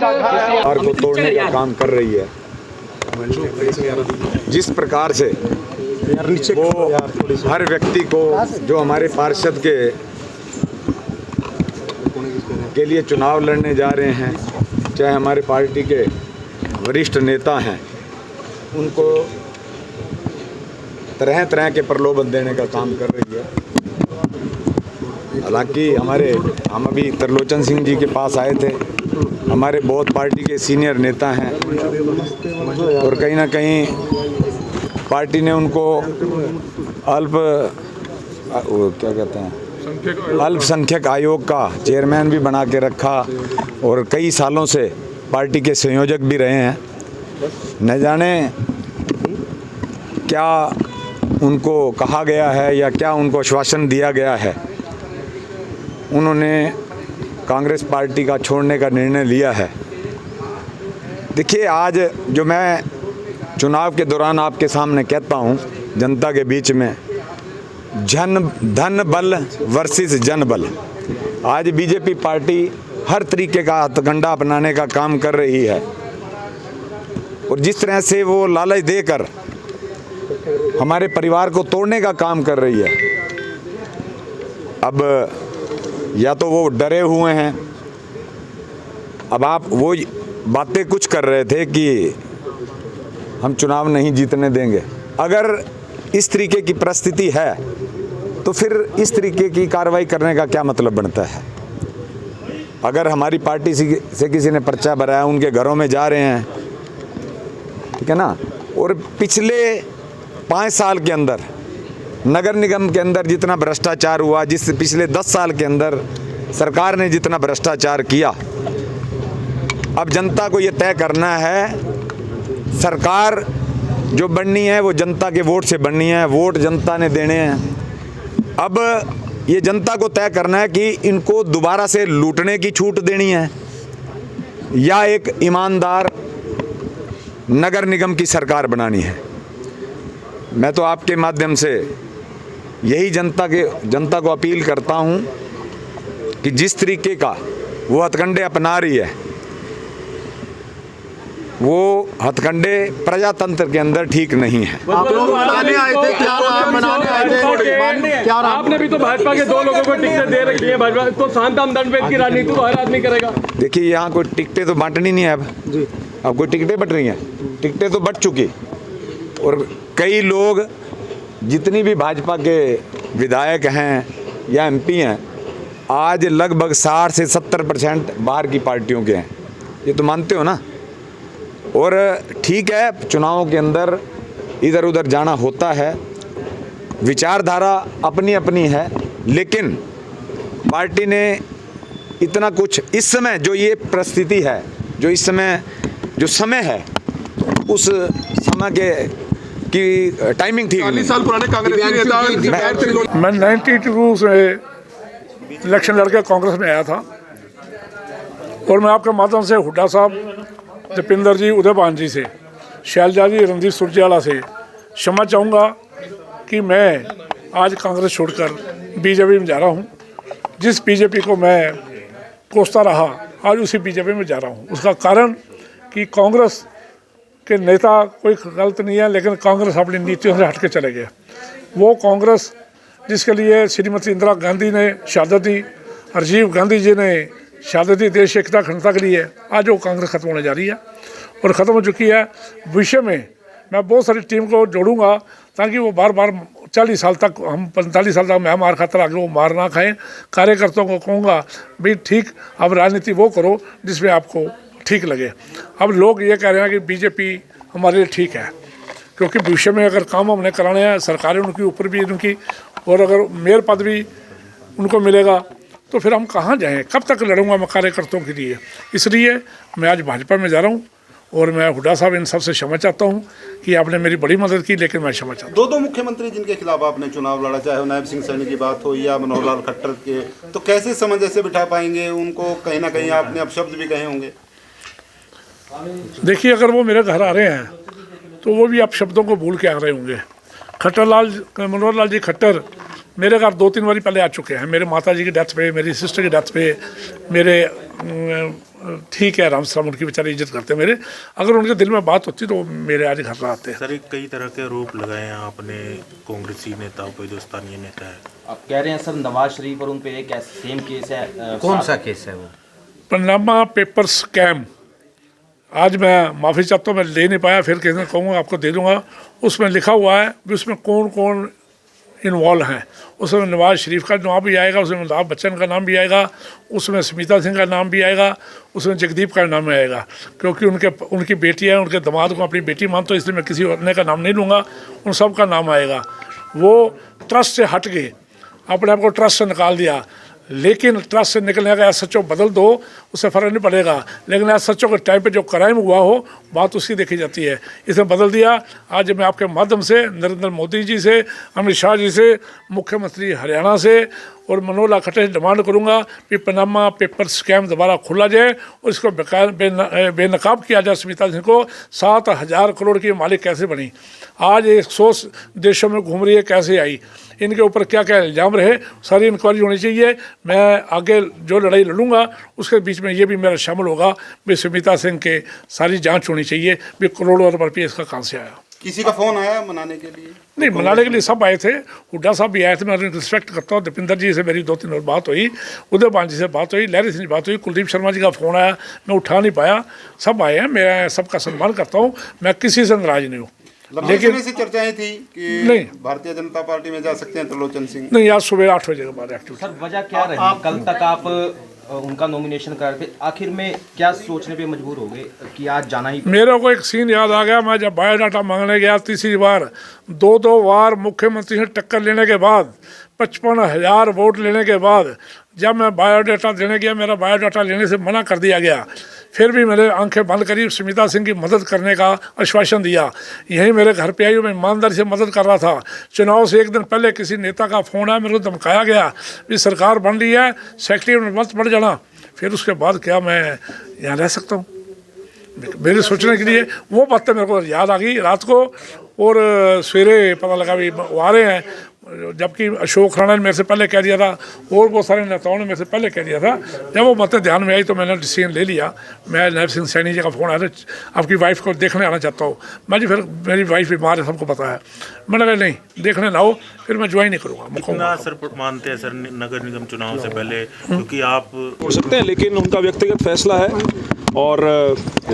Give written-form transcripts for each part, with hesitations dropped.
सरकार को तोड़ने का काम कर रही है। जिस प्रकार से वो हर व्यक्ति को, जो हमारे पार्षद के लिए चुनाव लड़ने जा रहे हैं, चाहे हमारे पार्टी के वरिष्ठ नेता हैं, उनको तरह तरह के प्रलोभन देने का काम कर रही है। हालांकि हम अभी त्रिलोचन सिंह जी के पास आए थे, हमारे बहुत पार्टी के सीनियर नेता हैं, और कहीं ना कहीं पार्टी ने उनको अल्पसंख्यक आयोग का चेयरमैन भी बना के रखा, और कई सालों से पार्टी के संयोजक भी रहे हैं। न जाने क्या उनको कहा गया है या क्या उनको आश्वासन दिया गया है, उन्होंने कांग्रेस पार्टी का छोड़ने का निर्णय लिया है। देखिए, आज जो मैं चुनाव के दौरान आपके सामने कहता हूँ, जनता के बीच में, धन बल वर्सेस जन बल। आज बीजेपी पार्टी हर तरीके का हथकंडा अपनाने का काम कर रही है, और जिस तरह से वो लालच देकर हमारे परिवार को तोड़ने का काम कर रही है, अब या तो वो डरे हुए हैं। अब आप वो बातें कुछ कर रहे थे कि हम चुनाव नहीं जीतने देंगे। अगर इस तरीके की परिस्थिति है तो फिर इस तरीके की कार्रवाई करने का क्या मतलब बनता है? अगर हमारी पार्टी से किसी ने पर्चा भराया, उनके घरों में जा रहे हैं, ठीक है ना, और पिछले 5 साल के अंदर नगर निगम के अंदर जितना भ्रष्टाचार हुआ, जिस पिछले 10 साल के अंदर सरकार ने जितना भ्रष्टाचार किया, अब जनता को ये तय करना है, सरकार जो बननी है वो जनता के वोट से बननी है, वोट जनता ने देने हैं। अब ये जनता को तय करना है कि इनको दोबारा से लूटने की छूट देनी है या एक ईमानदार नगर निगम की सरकार बनानी है। मैं तो आपके माध्यम से यही जनता को अपील करता हूं कि जिस तरीके का वो हथकंडे अपना रही है, वो हथकंडे प्रजातंत्र के अंदर ठीक नहीं है। आप लोग मनाने आए थे, क्या मनाने आए थे? क्या आपने भी तो भाजपा के 2 लोगों को टिकटें दे रखी है, भाजपा तो साम-दाम दंड-भेद की राजनीति तो हर आदमी करेगा। देखिए, यहाँ कोई टिकटें तो बांटनी नहीं है अब कोई टिकटें बट रही हैं, टिकटें तो बट चुकी, और कई लोग जितनी भी भाजपा के विधायक हैं या MP हैं, आज लगभग 60 से 70% बाहर की पार्टियों के हैं। ये तो मानते हो ना? और ठीक है, चुनावों के अंदर इधर उधर जाना होता है, विचारधारा अपनी अपनी है, लेकिन पार्टी ने इतना कुछ इस समय जो ये परिस्थिति है, जो इस समय जो समय है, उस समय की टाइमिंग ठीक नहीं। 40 साल पुराने कांग्रेसी नेता। मैं 92 से इलेक्शन लड़के कांग्रेस में आया था, और मैं आपके माध्यम से हुड्डा साहब, दीपिंदर जी, उदयभान जी से, शैलजा जी, रणदीप सुरजेवाला से क्षमा चाहूँगा कि मैं आज कांग्रेस छोड़कर बीजेपी में जा रहा हूँ। जिस बीजेपी को मैं कोसता रहा, आज उसी बीजेपी में जा रहा हूँ। उसका कारण कि कांग्रेस के नेता कोई गलत नहीं है, लेकिन कांग्रेस अपनी नीतियों से हट के चले गए। वो कांग्रेस जिसके लिए श्रीमती इंदिरा गांधी ने शहादत दी, राजीव गांधी जी ने शहादत दी देश एकता अखंडता के लिए, आज वो कांग्रेस खत्म होने जा रही है और ख़त्म हो चुकी है। भविष्य में मैं बहुत सारी टीम को जोड़ूंगा ताकि वो बार 40 साल तक, हम 45 साल तक मैं मार खाता आगे वो मार ना खाएं। कार्यकर्ताओं को कहूँगा भाई ठीक, अब राजनीति वो करो जिसमें आपको ठीक लगे। अब लोग ये कह रहे हैं कि बीजेपी हमारे लिए ठीक है, क्योंकि भविष्य में अगर काम हमने कराने हैं, सरकारें उनके ऊपर भी उनकी, और अगर मेयर पद भी उनको मिलेगा तो फिर हम कहाँ जाएं? कब तक लड़ूंगा मैं कार्यकर्ताओं के लिए? इसलिए मैं आज भाजपा में जा रहा हूँ, और मैं हुड्डा साहब इन सबसे क्षमा चाहता हूँ कि आपने मेरी बड़ी मदद की, लेकिन मैं क्षमा चाहता हूँ। 2 मुख्यमंत्री जिनके खिलाफ आपने चुनाव लड़ा, चाहे नायब सिंह सैनी की बात हो या मनोहर लाल खट्टर के, तो कैसे सामंजस्य बिठा पाएंगे? उनको कहीं ना कहीं आपने अपशब्द भी कहे होंगे। देखिए, अगर वो मेरे घर आ रहे हैं तो वो भी अपशब्दों को भूल के आ रहे होंगे। मनोहर लाल जी खट्टर मेरे घर 2-3 बारी पहले आ चुके हैं, मेरे माता जी की डेथ पे, मेरी सिस्टर की डेथ पे, मेरे ठीक है राम सलाम उनकी बेचारी इज्जत करते हैं मेरे, अगर उनके दिल में बात होती तो मेरे आज घर पर आते हैं। सर एक कई तरह के आरोप लगाए हैं आपने कांग्रेसी नेताओं पे जो स्थानीय नेता है। आप कह रहे हैं सर नवाज शरीफ और उन पे एक सेम केस है, कौन सा केस है वो? पनामा पेपर स्कैम, आज मैं माफ़ी चाहता हूँ, मैं ले नहीं पाया, फिर किसी ने कहूँगा आपको दे दूँगा। उसमें लिखा हुआ है कि उसमें कौन कौन इन्वॉल्व हैं। उसमें नवाज शरीफ का नाम भी आएगा, उसमें अमिताभ बच्चन का नाम भी आएगा, उसमें स्मिता सिंह का नाम भी आएगा, उसमें जगदीप का नाम आएगा, क्योंकि उनकी बेटी है, उनके दामाद को अपनी बेटी मानता हूँ, इसलिए मैं किसी और का नाम नहीं लूँगा, उन सब का नाम आएगा। वो ट्रस्ट से हट गए, अपने आप को ट्रस्ट से निकाल दिया, लेकिन ट्रस्ट से निकलने का SHO बदल दो, उससे फ़र्क नहीं पड़ेगा, लेकिन SHO के टाइम पे जो क्राइम हुआ हो बात उसकी देखी जाती है। इसे बदल दिया। आज मैं आपके माध्यम से नरेंद्र मोदी जी से, अमित शाह जी से, मुख्यमंत्री हरियाणा से और मनोहर लाल खट्टर से डिमांड करूंगा कि पनामा पेपर स्कैम दोबारा खोला जाए और इसको बेनकाब किया जाए। स्मिता सिंह को 7,000 करोड़ की मालिक कैसे बनी, आज 100 देशों में घूम रही है, कैसे आई, इनके ऊपर क्या क्या इल्ज़ाम रहे, सारी इंक्वायरी होनी चाहिए। मैं आगे जो लड़ाई लड़ूंगा उसके बीच में ये भी मेरा शामिल होगा भी स्मिता सिंह के सारी जांच होनी चाहिए भी करोड़ों रुपये इसका कहाँ से आया। किसी का फोन आया मनाने के लिए? नहीं, मनाने के लिए सब आए थे, हुड्डा साहब भी आए थे, मैं उनकी रिस्पेक्ट करता हूँ। दीपिंदर जी से मेरी 2-3 और बात हुई, उदय पान जी से बात हुई, लहरी सिंह से बात हुई, कुलदीप शर्मा जी का फ़ोन आया, मैं उठा नहीं पाया। सब आए हैं, मैं सबका सम्मान करता हूँ, मैं किसी से नाराज़ नहीं हूँ। लेकिन से चर्चाएं थी कि नहीं, भारतीय जनता पार्टी में जा सकते हैं त्रिलोचन सिंह। नहीं, आज सुबह 8 बजे के बाद एक्टिव। सर वजह क्या रही? कल तक आप उनका नॉमिनेशन कर रहे थे, आखिर में क्या सोचने पे मजबूर हो गए कि आज जाना ही? मेरे को एक सीन याद आ गया, मैं जब बायोडाटा मांगने गया तीसरी बार, 2 बार मुख्यमंत्री से टक्कर लेने के बाद, 55,000 वोट लेने के बाद जब मैं बायोडाटा देने गया, मेरा बायोडाटा लेने से मना कर दिया गया, फिर भी मैंने आंखें बंद करी, स्मिता सिंह की मदद करने का आश्वासन दिया। यहीं मेरे घर पे आई, मैं ईमानदारी से मदद कर रहा था। चुनाव से एक दिन पहले किसी नेता का फ़ोन आया, मेरे को धमकाया गया भी सरकार बन रही है, सेक्रेटरी में मत बढ़ जाना। फिर उसके बाद क्या मैं यहाँ रह सकता हूँ? मेरे सोचने के लिए वो बातें मेरे को याद आ गई रात को, और सवेरे पता लगा भी वो आ रहे हैं, जबकि अशोक राणा ने मेरे से पहले कह दिया था और बहुत सारे नेताओं ने मेरे से पहले कह दिया था। जब वो बातें ध्यान में आई तो मैंने डिसीजन ले लिया। मैं नायब सिंह सैनी जी का फ़ोन आया था, आपकी वाइफ को देखने आना चाहता हूँ। मैं जी फिर मेरी वाइफ बीमार है, सबको पता है। मैंने कहा नहीं, देखने ना हो, फिर मैं ज्वाइन नहीं करूँगा। कितना सर मानते हैं सर नगर निगम चुनाव से पहले, क्योंकि आप हो सकते हैं, लेकिन उनका व्यक्तिगत फैसला है और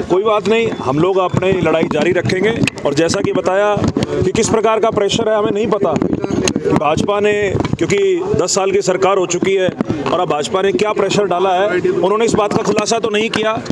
कोई बात नहीं, हम लोग अपनी लड़ाई जारी रखेंगे। और जैसा कि बताया कि किस प्रकार का प्रेशर है, हमें नहीं पता कि भाजपा ने, क्योंकि 10 साल की सरकार हो चुकी है और अब भाजपा ने क्या प्रेशर डाला है, उन्होंने इस बात का खुलासा तो नहीं किया,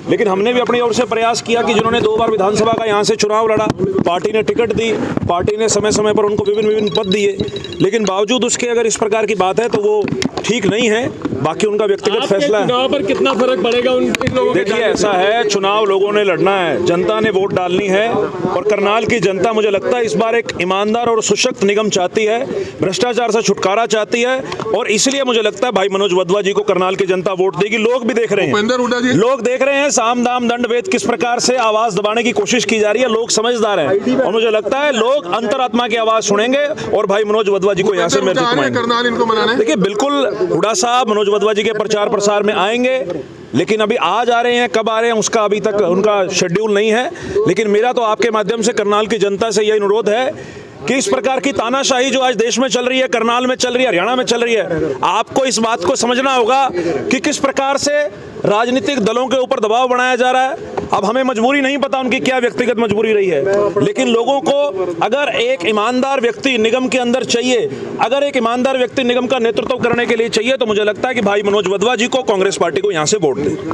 लेकिन हमने भी अपनी ओर से प्रयास किया कि जिन्होंने 2 बार विधानसभा का यहाँ से चुनाव लड़ा, पार्टी ने टिकट दी, पार्टी ने समय समय पर उनको विभिन्न पद दिए, लेकिन बावजूद उसके अगर इस प्रकार की बात है तो वो ठीक नहीं है। बाकी उनका व्यक्तिगत फैसला है। चुनाव पर कितना फर्क पड़ेगा उन लोगों के? देखिए, ऐसा है, चुनाव लोगों ने लड़ना है, जनता ने वोट डालनी है, और करनाल की जनता मुझे लगता है इस बार एक ईमानदार और सशक्त निगम चाहती है, भ्रष्टाचार से छुटकारा चाहती है, और इसलिए मुझे लगता है भाई मनोज वधवा जी को करनाल की जनता वोट देगी। लोग भी देख रहे हैं, लोग देख रहे हैं साम दाम दंड भेद किस प्रकार से आवाज दबाने की कोशिश की जा रही है। लोग समझदार हैं और मुझे लगता है लोग अंतरात्मा की आवाज सुनेंगे और भाई मनोज वधवा जी को यहाँ से जितवाएंगे। देखिए, बिल्कुल हुड्डा साहब मनोज वधवा जी के प्रचार प्रसार में आएंगे, लेकिन अभी आज आ रहे हैं, कब आ रहे हैं उसका अभी तक उनका शेड्यूल नहीं है। लेकिन मेरा तो आपके माध्यम से करनाल की जनता से यह अनुरोध है कि इस प्रकार की तानाशाही जो आज देश में चल रही है, करनाल में चल रही है, हरियाणा में चल रही है, आपको इस बात को समझना होगा कि किस प्रकार से राजनीतिक दलों के ऊपर दबाव बनाया जा रहा है। अब हमें मजबूरी नहीं पता उनकी क्या व्यक्तिगत मजबूरी रही है, लेकिन लोगों को अगर एक ईमानदार व्यक्ति निगम के अंदर चाहिए, अगर एक ईमानदार व्यक्ति निगम का नेतृत्व करने के लिए चाहिए, तो मुझे लगता है कि भाई मनोज वधवा जी को, कांग्रेस पार्टी को यहाँ से वोट दें।